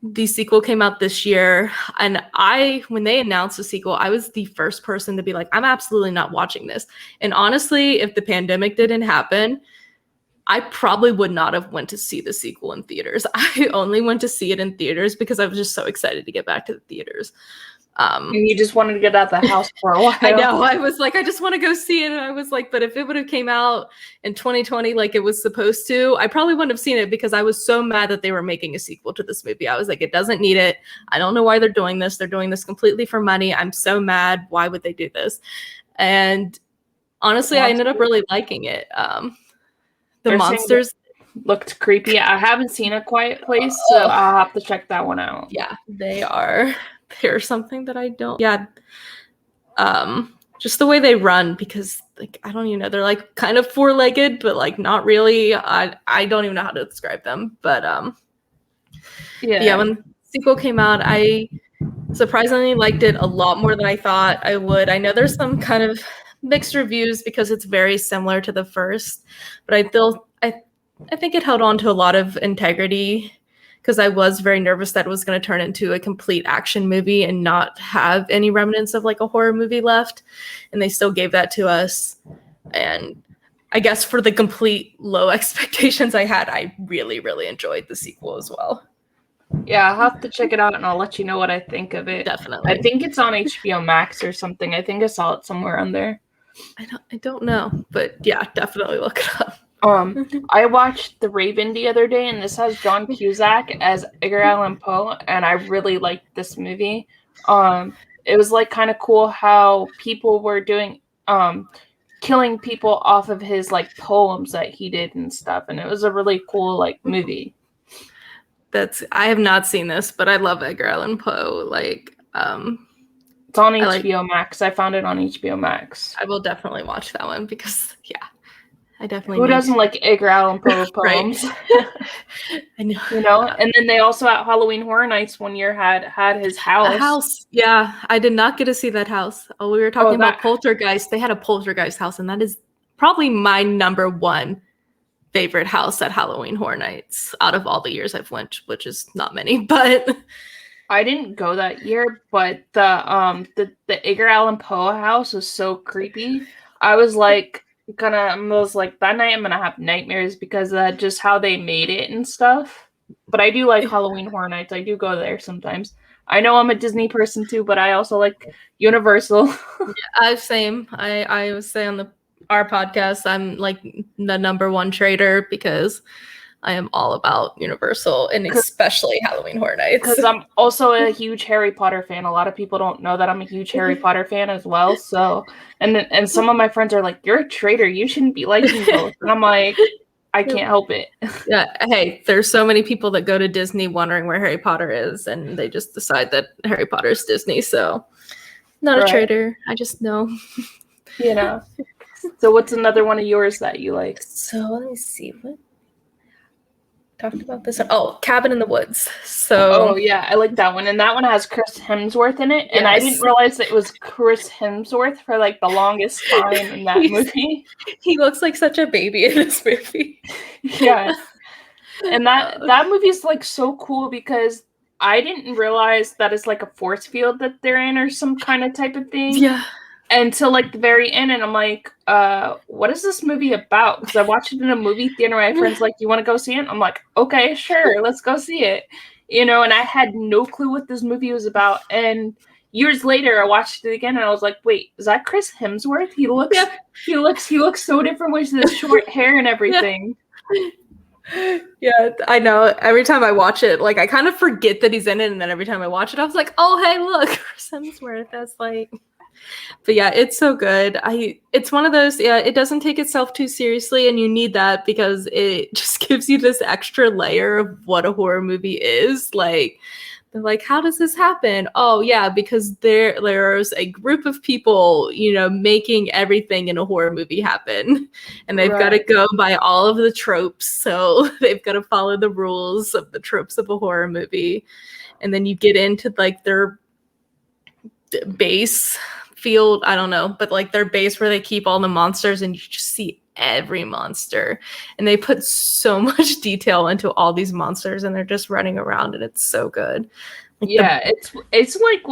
the sequel came out this year, and when they announced the sequel, I was the first person to be like, I'm absolutely not watching this. And honestly, if the pandemic didn't happen, I probably would not have went to see the sequel in theaters. I only went to see it in theaters because I was just so excited to get back to the theaters. And you just wanted to get out of the house for a while. I know. I was like, I just want to go see it. And I was like, but if it would have came out in 2020 like it was supposed to, I probably wouldn't have seen it because I was so mad that they were making a sequel to this movie. I was like, it doesn't need it. I don't know why they're doing this. They're doing this completely for money. I'm so mad. Why would they do this? And honestly, I ended up really liking it. The monsters looked creepy. I haven't seen A Quiet Place, so I'll have to check that one out. Yeah, they're something that I don't. Yeah, just the way they run, because like I don't even know, they're like kind of four-legged, but like not really. I don't even know how to describe them. But yeah, when the sequel came out, I surprisingly liked it a lot more than I thought I would. I know there's some kind of mixed reviews because it's very similar to the first, but I think it held on to a lot of integrity because I was very nervous that it was going to turn into a complete action movie and not have any remnants of like a horror movie left, and they still gave that to us. And I guess for the complete low expectations I had, I really, really enjoyed the sequel as well. Yeah, I'll have to check it out and I'll let you know what I think of it. Definitely. I think it's on HBO Max or something. I think I saw it somewhere on there. I don't know, but yeah, definitely look it up. I watched The Raven the other day, and this has John Cusack as Edgar Allan Poe, and I really liked this movie. It was like kind of cool how people were doing killing people off of his like poems that he did and stuff, and it was a really cool like movie. I have not seen this, but I love Edgar Allan Poe. Like it's on HBO Max. I found it on HBO Max. I will definitely watch that one because I definitely. Who doesn't like Edgar Allan Poe poems? I know. You know, and then they also at Halloween Horror Nights one year had his house. A house, yeah. I did not get to see that house. Oh, we were talking about Poltergeist. They had a Poltergeist house, and that is probably my number one favorite house at Halloween Horror Nights out of all the years I've went, which is not many, but. I didn't go that year, but the Edgar Allan Poe house was so creepy. I was like that night I'm gonna have nightmares because of just how they made it and stuff. But I do like Halloween Horror Nights. I do go there sometimes. I know I'm a Disney person too, but I also like Universal. Same. I would say on our podcast, I'm like the number one trader because I am all about Universal and especially Halloween Horror Nights. Because I'm also a huge Harry Potter fan. A lot of people don't know that I'm a huge Harry Potter fan as well. So, and some of my friends are like, "You're a traitor. You shouldn't be liking both." And I'm like, I can't help it. Yeah. Hey, there's so many people that go to Disney wondering where Harry Potter is, and they just decide that Harry Potter is Disney. So, not a traitor. I just know. You know. So, what's another one of yours that you like? So let me see what. Talked about this one. Oh, Cabin in the Woods. So yeah, I like that one, and that one has Chris Hemsworth in it. Yes. And I didn't realize that it was Chris Hemsworth for like the longest time in that movie. He looks like such a baby in this movie. Yeah, and that movie is like so cool because I didn't realize that it's like a force field that they're in or some kind of type of thing. Yeah. Until like the very end, and I'm like, what is this movie about? Because I watched it in a movie theater. My friends like, you want to go see it? I'm like, okay, sure, let's go see it. You know, and I had no clue what this movie was about. And years later, I watched it again, and I was like, wait, is that Chris Hemsworth? He looks so different with his short hair and everything. Yeah, I know. Every time I watch it, like I kind of forget that he's in it, and then every time I watch it, I was like, oh, hey, look, Chris Hemsworth. That's like. But yeah, it's so good. It's one of those, yeah, it doesn't take itself too seriously, and you need that because it just gives you this extra layer of what a horror movie is. Like, they're like, how does this happen? Oh yeah, because there's a group of people, making everything in a horror movie happen. And they've got to go by all of the tropes. So they've got to follow the rules of the tropes of a horror movie. And then you get into like their base field, I don't know, but like their base where they keep all the monsters, and you just see every monster, and they put so much detail into all these monsters, and they're just running around, and it's so good. Like it's like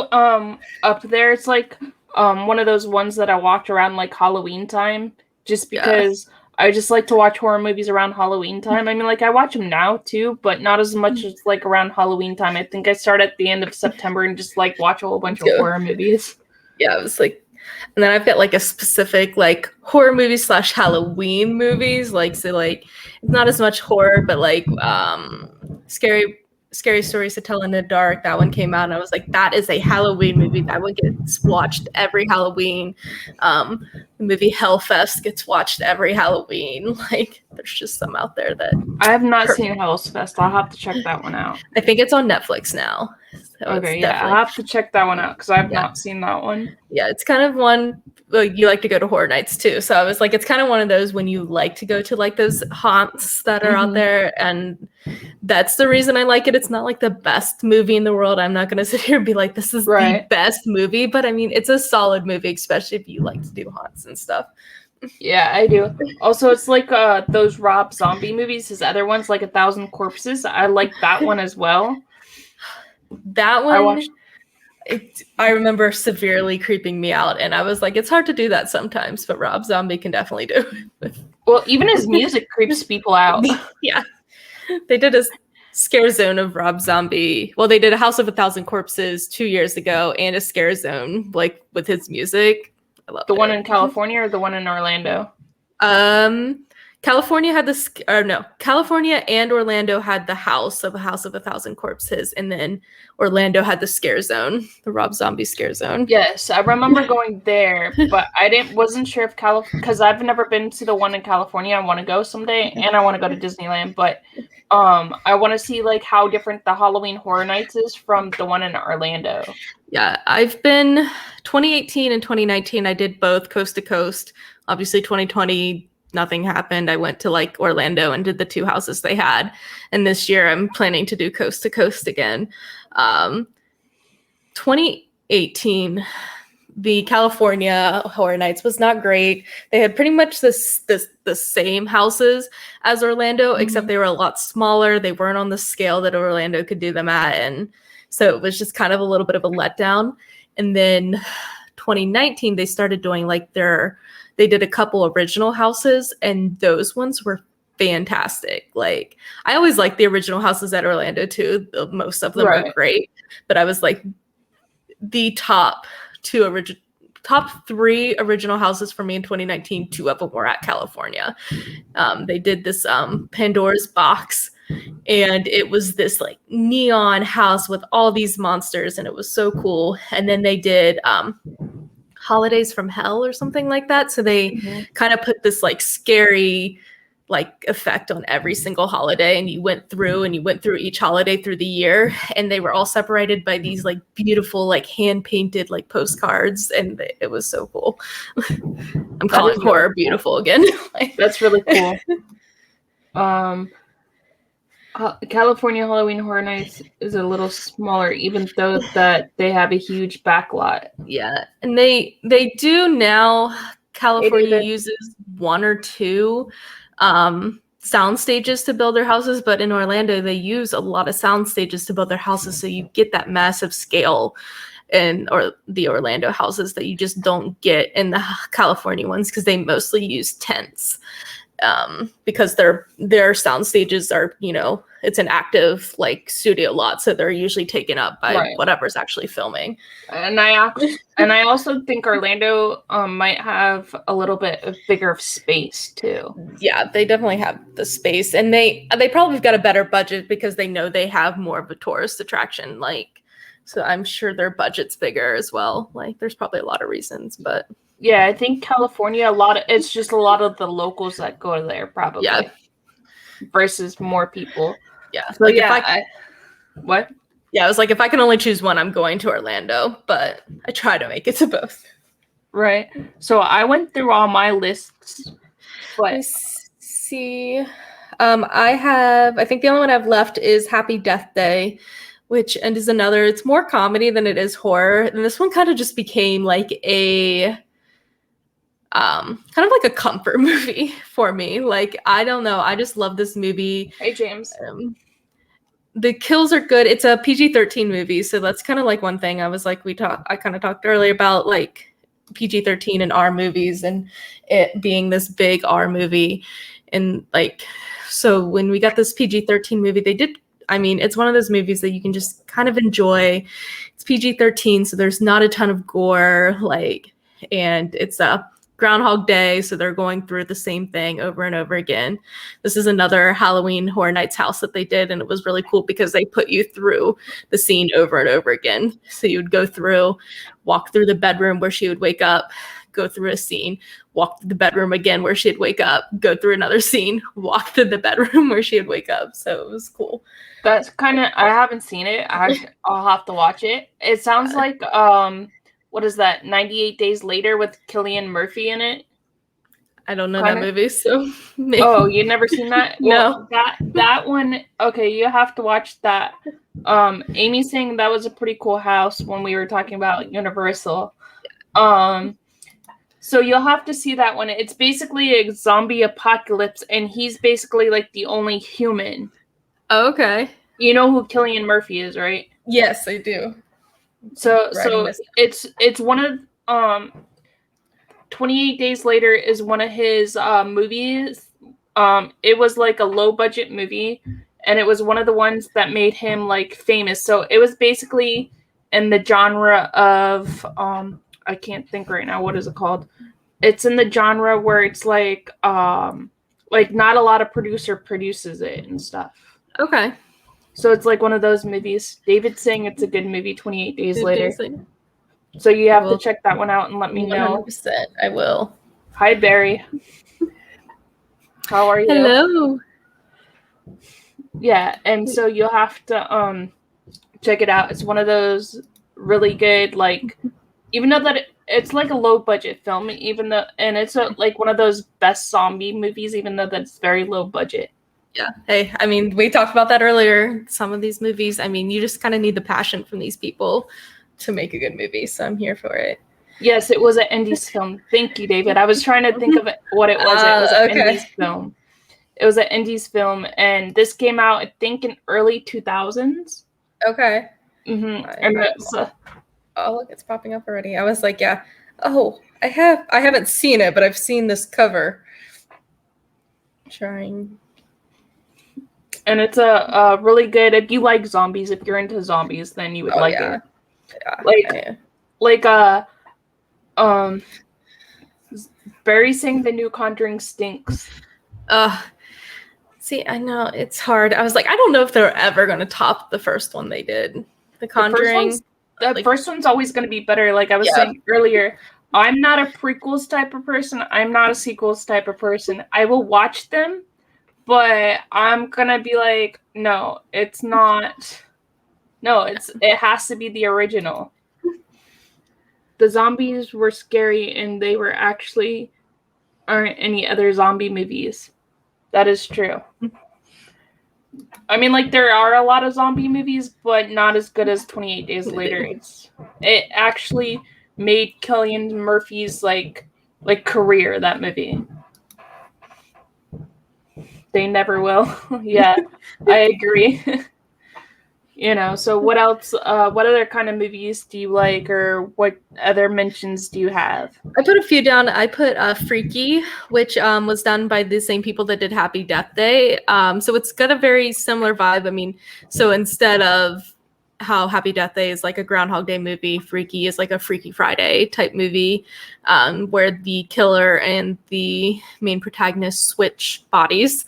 up there, it's like one of those ones that I watch around like Halloween time, just because I just like to watch horror movies around Halloween time. I mean, like I watch them now too, but not as much as like around Halloween time. I think I start at the end of September and just like watch a whole bunch of horror movies. Yeah, it was like, and then I've got like a specific like horror movies / Halloween movies. Like, so like it's not as much horror, but like scary stories to tell in the dark. That one came out, and I was like, that is a Halloween movie that one gets watched every Halloween. The movie Hellfest gets watched every Halloween. Like, there's just some out there that I have not seen Hellfest. I'll have to check that one out. I think it's on Netflix now. So okay, yeah, I'll have to check that one out because I've not seen that one. Yeah, it's kind of one. Well, you like to go to horror nights too, so I was like, it's kind of one of those when you like to go to like those haunts that are out there, and that's the reason I like it. It's not like the best movie in the world. I'm not gonna sit here and be like, this is the best movie, but I mean, it's a solid movie, especially if you like to do haunts and stuff. Yeah, I do. Also, it's like those Rob Zombie movies. His other ones, like 1,000 Corpses. I like that one as well. That one, I remember severely creeping me out, and I was like, it's hard to do that sometimes, but Rob Zombie can definitely do it. Well, even his music creeps people out. Yeah. They did a scare zone of Rob Zombie. Well, they did a House of 1,000 Corpses 2 years ago, and a scare zone, like, with his music. I love it. The one in California or the one in Orlando? California and Orlando had the House of 1,000 Corpses, and then Orlando had the scare zone, the Rob Zombie scare zone. Yes, I remember going there, but I wasn't sure if because I've never been to the one in California. I want to go someday, and I want to go to Disneyland, but I want to see like how different the Halloween Horror Nights is from the one in Orlando. Yeah, I've been 2018 and 2019. I did both coast to coast. Obviously, 2020. Nothing happened. I went to like Orlando and did the 2 houses they had. And this year I'm planning to do coast to coast again. 2018, the California Horror Nights was not great. They had pretty much the same houses as Orlando, except they were a lot smaller. They weren't on the scale that Orlando could do them at. And so it was just kind of a little bit of a letdown. And then 2019, they started doing like they did a couple original houses, and those ones were fantastic. Like, I always liked the original houses at Orlando too. Most of them were great, but I was like, the top 3 original houses for me in 2019, 2 of them were at California. They did this Pandora's Box, and it was this like neon house with all these monsters, and it was so cool. And then they did Holidays from Hell or something like that. So they kind of put this like scary like effect on every single holiday, and you went through each holiday through the year, and they were all separated by these like beautiful like hand painted like postcards, and it was so cool. I'm calling horror really beautiful again. That's really cool. California Halloween Horror Nights is a little smaller, even though that they have a huge backlot. Yeah, and they do now. California uses 1 or 2 sound stages to build their houses, but in Orlando they use a lot of sound stages to build their houses, so you get that massive scale or the Orlando houses that you just don't get in the California ones, because they mostly use tents. Because their sound stages are, it's an active like studio lot, so they're usually taken up by whatever's actually filming. And I also think Orlando might have a little bit of bigger space too. Yeah, they definitely have the space, and they probably have got a better budget because they know they have more of a tourist attraction like So I'm sure their budget's bigger as well. Like, there's probably a lot of reasons, but yeah, I think California, it's just a lot of the locals that go there probably. yeah. Versus more people. Yeah. So Like yeah, what? Yeah, I was like, if I can only choose one, I'm going to Orlando, but I try to make it to both. Right. So I went through all my lists. But Let's see. I think the only one I've left is Happy Death Day, which is another, it's more comedy than it is horror. And this one kind of just became like a kind of like a comfort movie for me. Like, I don't know. I just love this movie. Hey, James. The kills are good. It's a PG-13 movie, so that's kind of like one thing. I was like, I kind of talked earlier about like PG-13 and R movies and it being this big R movie. And like, so when we got this PG-13 movie, it's one of those movies that you can just kind of enjoy. It's PG-13, so there's not a ton of gore, like, and it's a Groundhog Day, so they're going through the same thing over and over again. This is another Halloween Horror Nights house that they did, and it was really cool because they put you through the scene over and over again. So you would go through, walk through the bedroom where she would wake up, go through a scene, walk through the bedroom again where she'd wake up, go through another scene, walk through the bedroom where she'd wake up. So it was cool. That's kind of, I haven't seen it. I'll have to watch it. It sounds like what is that? 98 Days Later with Cillian Murphy in it. I don't know that movie, so maybe. Oh, you've never seen that? No. Well, that one. Okay, you have to watch that. Amy's saying that was a pretty cool house when we were talking about Universal. So you'll have to see that one. It's basically a zombie apocalypse, and he's basically like the only human. Oh, okay. You know who Cillian Murphy is, right? Yes, I do. So it's one of 28 Days Later is one of his movies. It was like a low budget movie, and it was one of the ones that made him like famous. So it was basically in the genre of I can't think right now, what is it called? It's in the genre where it's like not a lot of produces it and stuff. Okay. So it's like one of those movies. David's saying it's a good movie, 28 Days Later. So you have to check that one out and let me know. 100%. I will. Hi, Barry. How are you? Hello. Yeah, and so you'll have to check it out. It's one of those really good, like, even though that it's like a low budget film, and it's like one of those best zombie movies, even though that's very low budget. Yeah. Hey, I mean, we talked about that earlier. Some of these movies, I mean, you just kind of need the passion from these people to make a good movie. So I'm here for it. Yes, it was an Indies film. Thank you, David. I was trying to think of what it was. It was an Indies film. It was an Indies film, and this came out, I think, in early 2000s. Okay. Mm-hmm. And oh, look, it's popping up already. I was like, yeah. Oh, I haven't seen it, but I've seen this cover. Trying. And it's a really good, if you like zombies, if you're into zombies, then you would like it. Yeah. Barry saying the new Conjuring stinks. See, I know it's hard. I was like, I don't know if they're ever going to top the first one they did. The Conjuring. The first one's always going to be better. Like I was saying earlier, I'm not a prequels type of person. I'm not a sequels type of person. I will watch them, but I'm going to be like, no, it's not. No, it has to be the original. The zombies were scary, and they were actually aren't any other zombie movies. That is true. I mean, like, there are a lot of zombie movies, but not as good as 28 Days Later. It actually made Cillian Murphy's like career, that movie. They never will. Yeah, I agree. So what else, what other kind of movies do you like, or what other mentions do you have? I put a few down. I put Freaky, which was done by the same people that did Happy Death Day. So it's got a very similar vibe. I mean, so instead of how Happy Death Day is like a Groundhog Day movie, Freaky is like a Freaky Friday type movie, where the killer and the main protagonist switch bodies.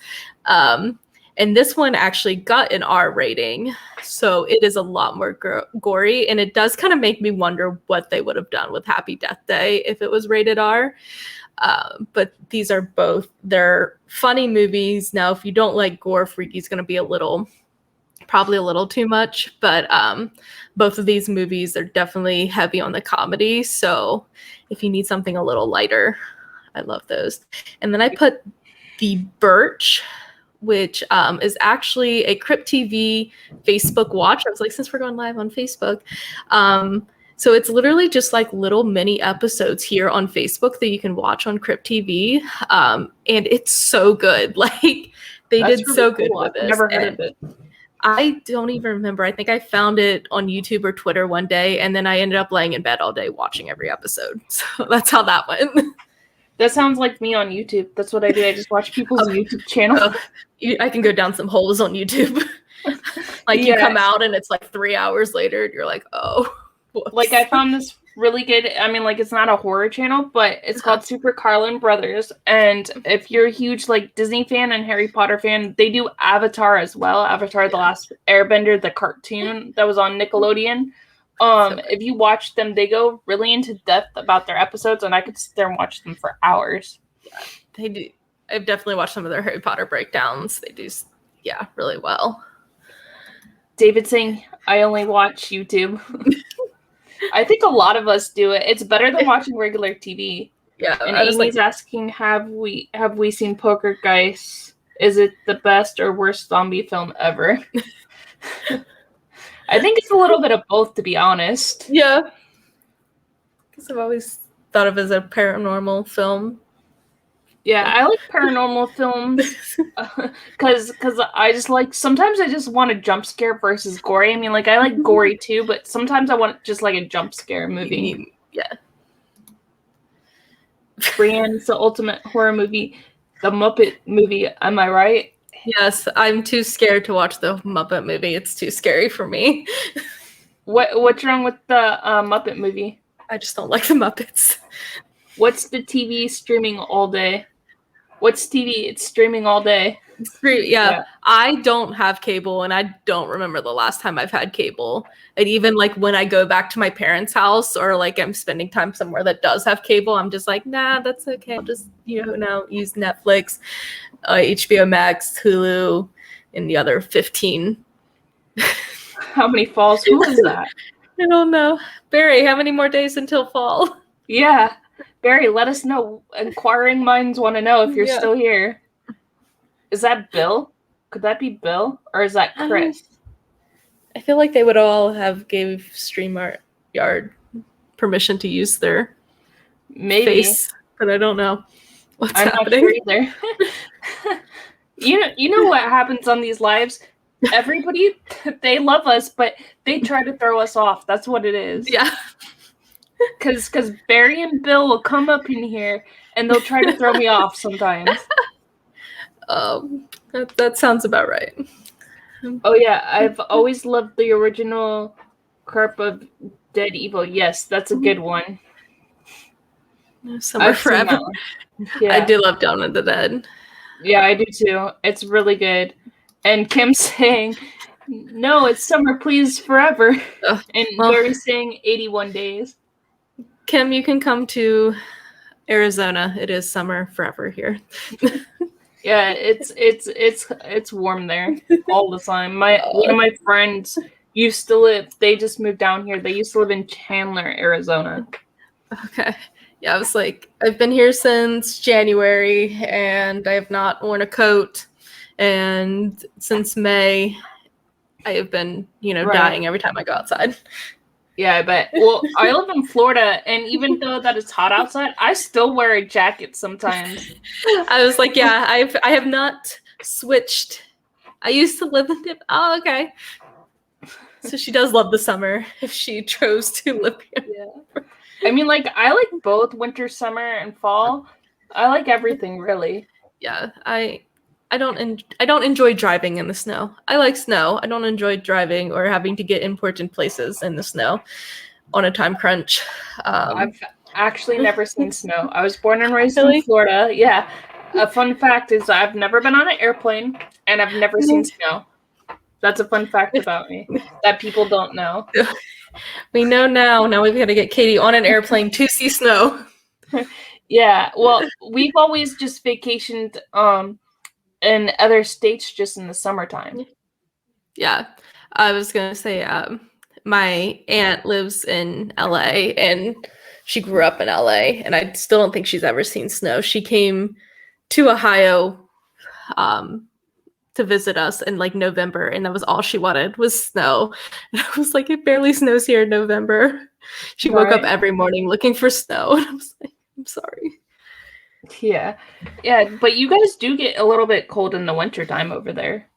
And this one actually got an R rating. So it is a lot more gory. And it does kind of make me wonder what they would have done with Happy Death Day if it was rated R. But these are both, they're funny movies. Now, if you don't like gore, Freaky's going to be probably a little too much. But both of these movies are definitely heavy on the comedy. So if you need something a little lighter, I love those. And then I put The Birch, which is actually a Crypt TV Facebook watch. I was like, since we're going live on Facebook. So it's literally just like little mini episodes here on Facebook that you can watch on Crypt TV. And it's so good. Like they That's did really so good with it. Never heard of it. I don't even remember. I think I found it on YouTube or Twitter one day, and then I ended up laying in bed all day watching every episode. So that's how that went. That sounds like me on YouTube. That's what I do. I just watch people's YouTube channel. I can go down some holes on YouTube. Like you come out and it's like 3 hours later and you're like, oh. Whoops. Like I found this really good. I mean, like it's not a horror channel, but it's called Super Carlin Brothers. And if you're a huge like Disney fan and Harry Potter fan, they do Avatar as well. Avatar: The Last Airbender, the cartoon that was on Nickelodeon. If you watch them, they go really into depth about their episodes, and I could sit there and watch them for hours. Yeah, they do. I've definitely watched some of their Harry Potter breakdowns. They do, really well. David saying, I only watch YouTube. I think a lot of us do it. It's better than watching regular TV. Yeah. And Amy's asking, have we seen Poltergeist? Is it the best or worst zombie film ever? I think it's a little bit of both, to be honest. Yeah. Because I've always thought of it as a paranormal film. Yeah, I like paranormal films because I just like, sometimes I just want a jump scare versus gory. I mean, like I like gory too, but sometimes I want just like a jump scare movie. Yeah. Brienne's the ultimate horror movie, the Muppet movie. Am I right? Yes, I'm too scared to watch the Muppet movie. It's too scary for me. What's wrong with the Muppet movie? I just don't like the Muppets. What's the TV streaming all day? What's TV? It's streaming all day. Yeah, I don't have cable, and I don't remember the last time I've had cable. And even like when I go back to my parents' house or like I'm spending time somewhere that does have cable, I'm just like, nah, that's okay. I'll just now use Netflix, HBO Max, Hulu, and the other 15. How many falls? Who is that? I don't know. Barry, how many more days until fall? Yeah. Barry, let us know. Inquiring minds want to know if you're still here. Is that Bill? Could that be Bill? Or is that Chris? I feel like they would all have gave StreamYard permission to use their face, but I don't know what's happening. Not sure either. You know what happens on these lives? Everybody, they love us, but they try to throw us off. That's what it is. Yeah. Because Barry and Bill will come up in here and they'll try to throw me off sometimes. That sounds about right. Oh yeah, I've always loved the original Carp of Dead Evil. Yes, that's a good one. Summer Forever. Yeah. I do love Dawn of the Dead. Yeah, I do too. It's really good. And Kim saying, no, it's Summer Please Forever. And Barry saying 81 days. Kim, you can come to Arizona. It is summer forever here. Yeah, it's warm there all the time. One of my friends used to live. They just moved down here. They used to live in Chandler, Arizona. Okay. Yeah, I was like, I've been here since January, and I have not worn a coat. And since May, I have been, dying every time I go outside. Yeah, I bet. Well, I live in Florida, and even though that it's hot outside, I still wear a jacket sometimes. I was like, yeah, I have not switched. I used to live in it. Oh, okay. So she does love the summer if she chose to live here. Yeah. I mean, like, I like both winter, summer, and fall. I like everything, really. Yeah, I don't enjoy driving in the snow. I like snow. I don't enjoy driving or having to get important places in the snow on a time crunch. I've actually never seen snow. I was born and raised in Florida. Yeah. A fun fact is I've never been on an airplane and I've never seen snow. That's a fun fact about me that people don't know. We know now. Now we've got to get Katie on an airplane to see snow. Yeah, well, we've always just vacationed in other states just in the summertime. Yeah, I was gonna say my aunt lives in LA and she grew up in LA, and I still don't think she's ever seen snow. She came to Ohio to visit us in like November, and that was all she wanted was snow. And I was like, it barely snows here in November. She woke up every morning looking for snow, and I was like, I'm sorry. Yeah, but you guys do get a little bit cold in the wintertime over there.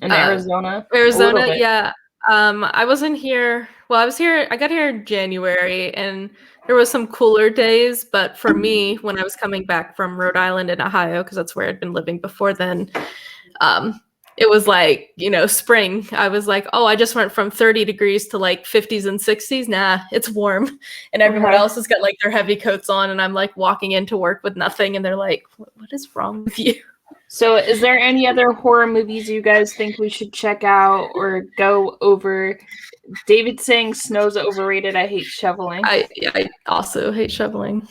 In Arizona? Yeah. I wasn't here. Well, I got here in January, and there was some cooler days, but for me, when I was coming back from Rhode Island and Ohio, because that's where I'd been living before then, it was like, spring. I was like, oh, I just went from 30 degrees to like 50s and 60s. Nah, it's warm. And everyone else has got like their heavy coats on, and I'm like walking into work with nothing, and they're like, what is wrong with you? So is there any other horror movies you guys think we should check out or go over? David's saying snow's overrated. I hate shoveling. I also hate shoveling.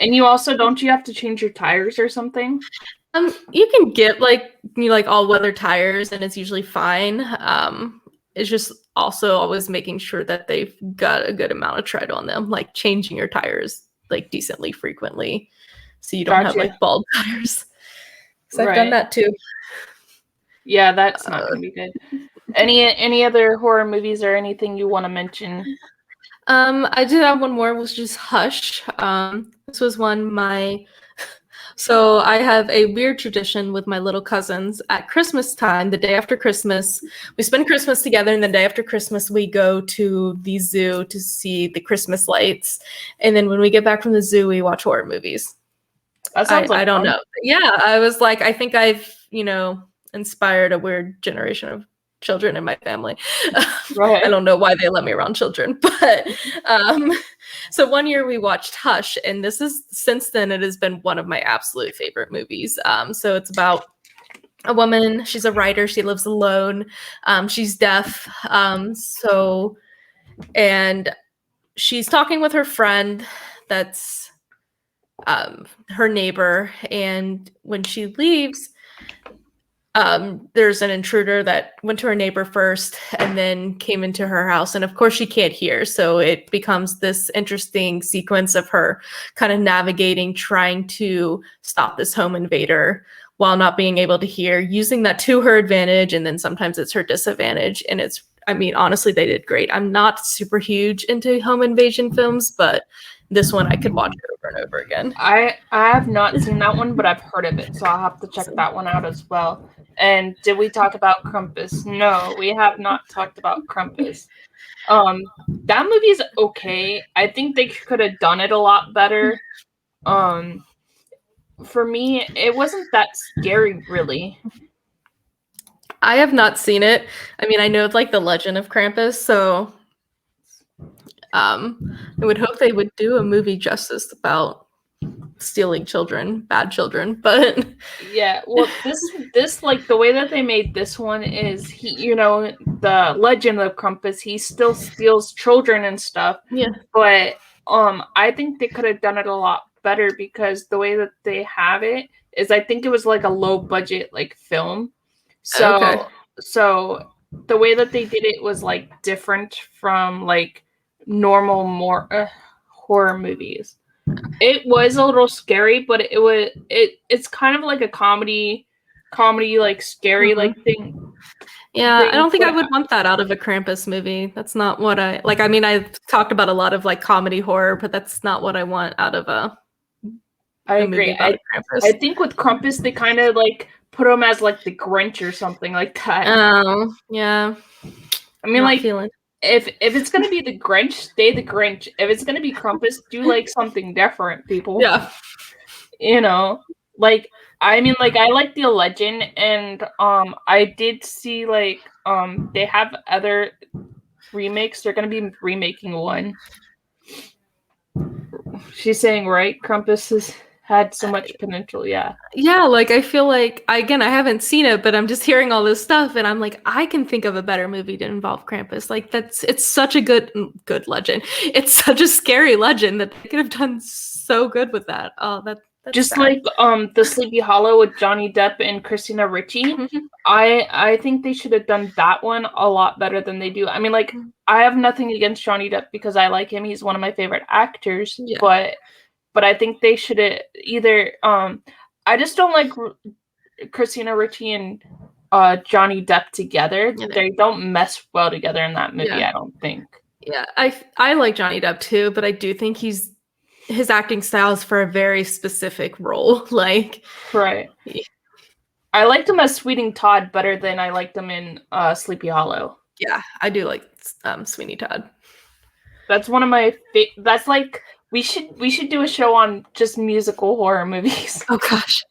And you also, don't you have to change your tires or something? You can get like all weather tires, and it's usually fine. It's just also always making sure that they've got a good amount of tread on them, like changing your tires like decently frequently, so you don't have like bald tires. I've done that too. Yeah, that's not gonna be good. Any other horror movies or anything you want to mention? I did have one more, was just Hush. This was one so I have a weird tradition with my little cousins at Christmas time, the day after Christmas. We spend Christmas together, and the day after Christmas, we go to the zoo to see the Christmas lights. And then when we get back from the zoo, we watch horror movies. That sounds like I don't know. Yeah, I was like, I think I've, inspired a weird generation of children in my family. Right. I don't know why they let me around children, but so one year we watched Hush, and since then it has been one of my absolute favorite movies. So it's about a woman. She's a writer. She lives alone. She's deaf. And she's talking with her friend that's her neighbor, and when she leaves, there's an intruder that went to her neighbor first and then came into her house, and of course she can't hear, so it becomes this interesting sequence of her kind of navigating, trying to stop this home invader while not being able to hear, using that to her advantage, and then sometimes it's her disadvantage. And honestly, they did great. I'm not super huge into home invasion films, but this one I could watch over and over again. I have not seen that one, but I've heard of it, so I'll have to check that one out as well. And did we talk about Krampus? No, we have not talked about Krampus. That movie is okay. I think they could have done it a lot better. For me, it wasn't that scary, really. I have not seen it. I know like the legend of Krampus, so I would hope they would do a movie justice about stealing children, bad children, but yeah, well, this like the way that they made this one is the legend of Krampus, he still steals children and stuff. Yeah. But I think they could have done it a lot better, because the way that they have it is, I think it was like a low budget like film. So the way that they did it was like different from like normal more horror movies. It was a little scary, but it's kind of like a comedy like scary like thing. Yeah, I don't think I would want that out of a Krampus movie. That's not what I like. I've talked about a lot of like comedy horror, but that's not what I want out of I agree. I think with Krampus they kind of like put him as like the Grinch or something like that. Oh, yeah. If it's gonna be the Grinch, stay the Grinch. If it's gonna be Krampus, do like something different, people. Yeah. I like the legend, and I did see like they have other remakes. They're gonna be remaking one. She's saying, right? Krampus had so much potential. Yeah. Yeah, like I feel like I haven't seen it, but I'm just hearing all this stuff and I'm like, I can think of a better movie to involve Krampus. Like it's such a good legend. It's such a scary legend that they could have done so good with that. Oh, that's Just sad. like the Sleepy Hollow with Johnny Depp and Christina Ricci. I think they should have done that one a lot better than they do. I mean, like, I have nothing against Johnny Depp because I like him. He's one of my favorite actors. Yeah. But I think they should have either I just don't like Christina Ricci and Johnny Depp together. Yeah, they don't mesh well together in that movie, Yeah. I don't think. Yeah, I like Johnny Depp too, but I do think his acting style is for a very specific role. Like, right. Yeah. I liked him as Sweeting Todd better than I liked him in Sleepy Hollow. Yeah, I do like Sweeney Todd. That's one of my that's like we should do a show on just musical horror movies. Oh gosh.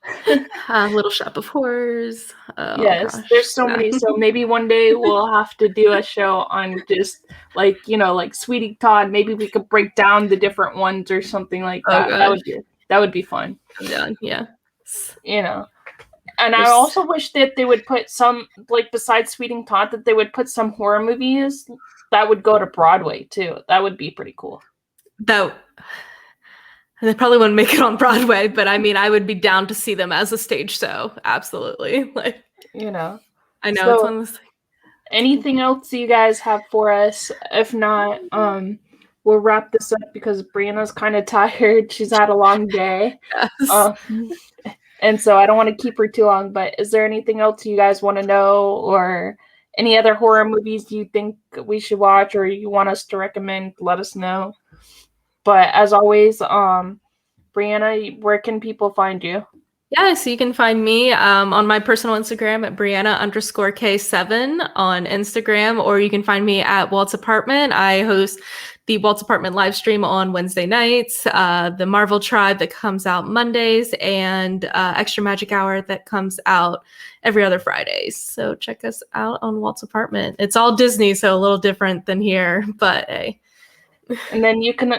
Little Shop of Horrors. Oh, yes, gosh. there's so many. So maybe one day we'll have to do a show on just like, like Sweetie Todd. Maybe we could break down the different ones or something like that. That would be fun. Yeah. And I also wish that they would put some, like, besides Sweeting Todd, that they would put some horror movies that would go to Broadway too. That would be pretty cool. They probably wouldn't make it on Broadway, but I mean, I would be down to see them as a stage show. Absolutely. Like, I know so, it's one of those. Anything else you guys have for us? If not, we'll wrap this up because Brianna's kind of tired. She's had a long day. Yes. And so I don't want to keep her too long, but is there anything else you guys want to know, or any other horror movies you think we should watch or you want us to recommend? Let us know. But as always, Brianna, where can people find you? Yeah, so you can find me on my personal Instagram at Brianna_K7 on Instagram, or you can find me at Walt's Apartment. I host the Walt's Apartment live stream on Wednesday nights, the Marvel Tribe that comes out Mondays, and Extra Magic Hour that comes out every other Friday. So check us out on Walt's Apartment. It's all Disney, so a little different than here, but hey. And then you can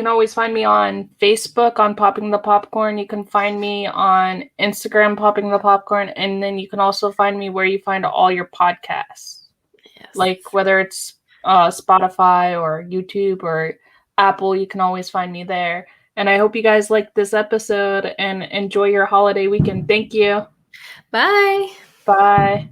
always find me on Facebook on Popping the Popcorn. You can find me on Instagram Popping the Popcorn, and then you can also find me where you find all your podcasts. Yes. Like whether it's Spotify or YouTube or Apple, you can always find me there. And I hope you guys liked this episode and enjoy your holiday weekend. Thank you. Bye. Bye.